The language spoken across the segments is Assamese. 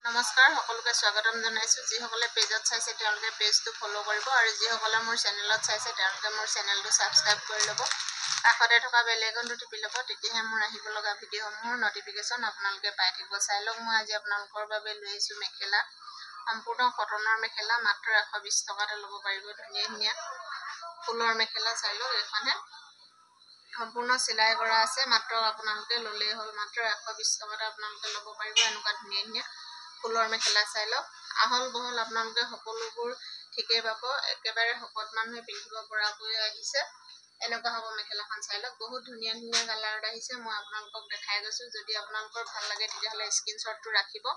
নমস্কাৰ সকলোকে স্বাগতম জনাইছো যিসকলে পেজত চাইছে তেওঁলোকে পেজটো ফলো কৰিব আৰু যিসকলে মোৰ চেনেলত চাইছে তেওঁলোকে মোৰ চেনেলটো সাবস্ক্ৰাইব কৰি ল'ব কাষতে থকা বেল আইকনটো টিপি ল'ব তেতিয়াহে মোৰ আহিব লগা ভিডিঅ'সমূহৰ নটিফিকেশ্যন আপোনালোকে পাই থাকিব চাই লওক মই আজি আপোনালোকৰ বাবে লৈ আহিছো মেখেলা সম্পূৰ্ণ কটনৰ মেখেলা মাত্ৰ 120 টকাতে ল'ব পাৰিব ধুনীয়া ধুনীয়া ফুলৰ মেখেলা চাই লওক এখনে সম্পূৰ্ণ সিলাই কৰা আছে মাত্ৰ আপোনালোকে ললেই হ'ল মাত্ৰ 120 টকাতে আপোনালোকে ল'ব পাৰিব এনেকুৱা ধুনীয়া ধুনীয়া ফুলৰ মেখেলা চাই লওক আহল বহল আপোনালোকে সকলোবোৰ ঠিকে পাব একেবাৰে শকত মানুহে পিন্ধিব পৰাকৈ আহিছে এনেকুৱা হ'ব মেখেলাখন চাই লওক বহুত ধুনীয়া ধুনীয়া কালাৰত আহিছে মই আপোনালোকক দেখাই গৈছো যদি আপোনালোকৰ ভাল লাগে তেতিয়াহলে স্ক্ৰিনশ্বটটো ৰাখিব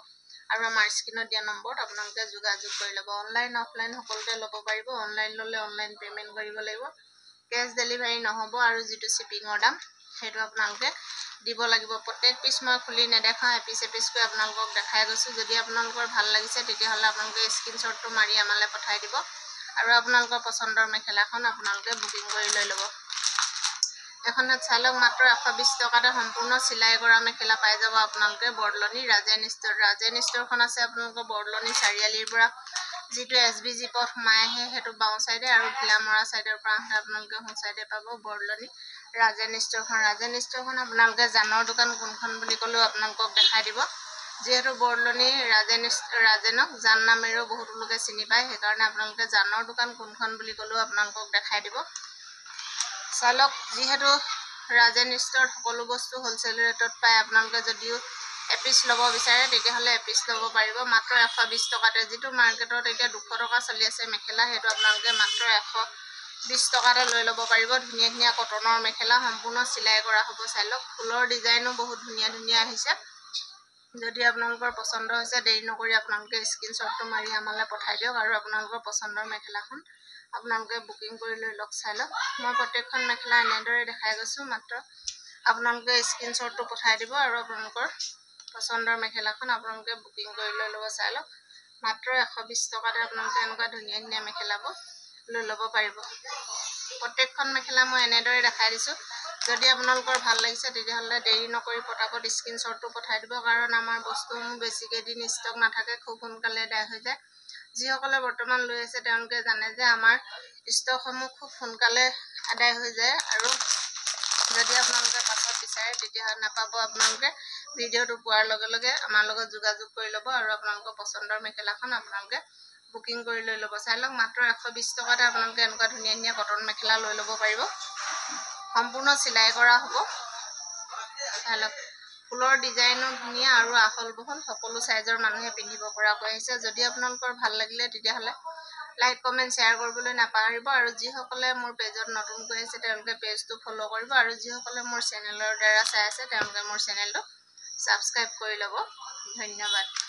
আৰু আমাৰ স্ক্ৰিনত দিয়া নম্বৰত আপোনালোকে যোগাযোগ কৰি ল'ব অনলাইন অফলাইন সকলোতে ল'ব পাৰিব অনলাইন ল'লে অনলাইন পেমেন্ট কৰিব লাগিব কেশ ডেলিভাৰী নহব আৰু যেটো শিপিংৰ দাম হেতু আপোনালোকে দিব লাগিব প্ৰত্যেক পিস মই খুলি নেদেখা এপিস এপিসকৈ আপোনালোকক দেখাই গৈছো যদি আপোনালোকৰ ভাল লাগিছে তেতিয়াহলে আপোনালোকে স্ক্ৰিনশ্বটটো মাৰি আমালে পঠাই দিব আৰু আপোনালোকৰ পছন্দৰ মেখেলাখন আপোনালোকে বুকিং কৰি লৈ ল'ব এখনত চাই লওক মাত্ৰ 120 টকাতে সম্পূৰ্ণ সিলাই কৰা মেখেলা পাই যাব আপোনালোকে বৰলনি ৰাজেন ষ্টৰখন আছে আপোনালোকৰ বৰলনি চাৰিআলিৰ পৰা যেটো এসবিজি পথ সোমাই আহে হেতু বাও সাইডে আৰু ভিলামৰা সাইডৰ পৰা আপোনালোকে হো সাইডে পাব বৰলনি ৰাজেন ষ্টৰখন আপোনালোকে জানৰ দোকান কোনখন বুলি কলেও আপোনালোকক দেখাই দিব যেহেতু বৰলনি ৰাজেনক জান নামেৰেও বহুত লোকে চিনি পায় সেইকাৰণে আপোনালোকে জানৰ দোকান কোনখন বুলি কলেও আপোনালোকক দেখাই দিব চালক যেহেতু ৰাজেন ষ্টৰ সকলো বস্তু হোলসেল ৰেটত পায় আপোনালোকে যদিও এপিস লব বিচাৰে তেতিয়াহলে এপিস লব পাৰিব মাত্ৰ 120 টকাতে যেটো মাৰ্কেটত এতিয়া 200 টকা চলি আছে মেখেলা হেতু আপোনালোকে মাত্ৰ 120 টকাতে লৈ ল'ব পাৰিব ধুনীয়া ধুনীয়া কটনৰ মেখেলা সম্পূৰ্ণ সিলাই কৰা হ'ব চালক ফুলৰ ডিজাইনো বহুত ধুনীয়া ধুনীয়া আহিছে যদি আপোনালোকৰ পছন্দ হৈছে দেৰি নকৰি আপোনালোকে স্ক্ৰিনশ্বটটো মাৰি আমালে পঠাই দিয়ক আৰু আপোনালোকৰ পছন্দৰ মেখেলাখন আপোনালোকে বুকিং কৰি লৈ লওক চাই লওক মই প্ৰত্যেকখন মেখেলা এনেদৰে দেখাই গৈছো মাত্ৰ আপোনালোকে স্ক্ৰিনশ্বটটো পঠাই দিব আৰু আপোনালোকৰ পছন্দৰ মেখেলাখন আপোনালোকে বুকিং কৰি লৈ ল'ব চাই লওক মাত্ৰ 120 টকাতে আপোনালোকে এনেকুৱা ধুনীয়া ধুনীয়া মেখেলাবোৰ লৈ ল'ব পাৰিব প্ৰত্যেকখন মেখেলা মই এনেদৰে দেখাই দিছো যদি আপোনালোকৰ ভাল লাগিছে তেতিয়াহলে দেৰি নকৰি পটাপট স্ক্ৰিনশ্বটটো পঠাই দিব কাৰণ আমাৰ বস্তুসমূহ বেছিকৈ দিন ষ্টক নাথাকে খুব সোনকালে আদায় হৈ যায় যিসকলে বৰ্তমান লৈ আছে তেওঁলোকে জানে যে আমাৰ ষ্টকসমূহ খুব সোনকালে আদায় হৈ যায় আৰু যদি আপোনালোকে পাছত বিচাৰে তেতিয়াহলে নাপাব আপোনালোকে ভিডিঅটো পোৱাৰ লগে লগে আমাৰ লগত যোগাযোগ কৰি ল'ব আৰু আপোনালোকৰ পছন্দৰ মেখেলাখন আপোনালোকে বুকিং কৰি লৈ ল'ব চাই লওক মাত্ৰ 120 টকাতে আপোনালোকে এনেকুৱা ধুনীয়া ধুনীয়া কটন মেখেলা লৈ ল'ব পাৰিব সম্পূৰ্ণ সিলাই কৰা হ'ব চাই লওক ফুলৰ ডিজাইনো ধুনীয়া আৰু আহল বহল সকলো সাইজৰ মানুহে পিন্ধিব পৰাকৈ আহিছে যদি আপোনালোকৰ ভাল লাগিলে তেতিয়াহলে লাইক কমেন্ট শেয়াৰ কৰিবলৈ নাপাহৰিব আৰু যিসকলে মোৰ পেজত নতুনকৈ আছে তেওঁলোকে পেজটো ফলো কৰিব আৰু যিসকলে মোৰ চেনেলৰ দ্বাৰা চাই আছে তেওঁলোকে মোৰ চেনেলটো সাবস্ক্ৰাইব কৰি ল'ব ধন্যবাদ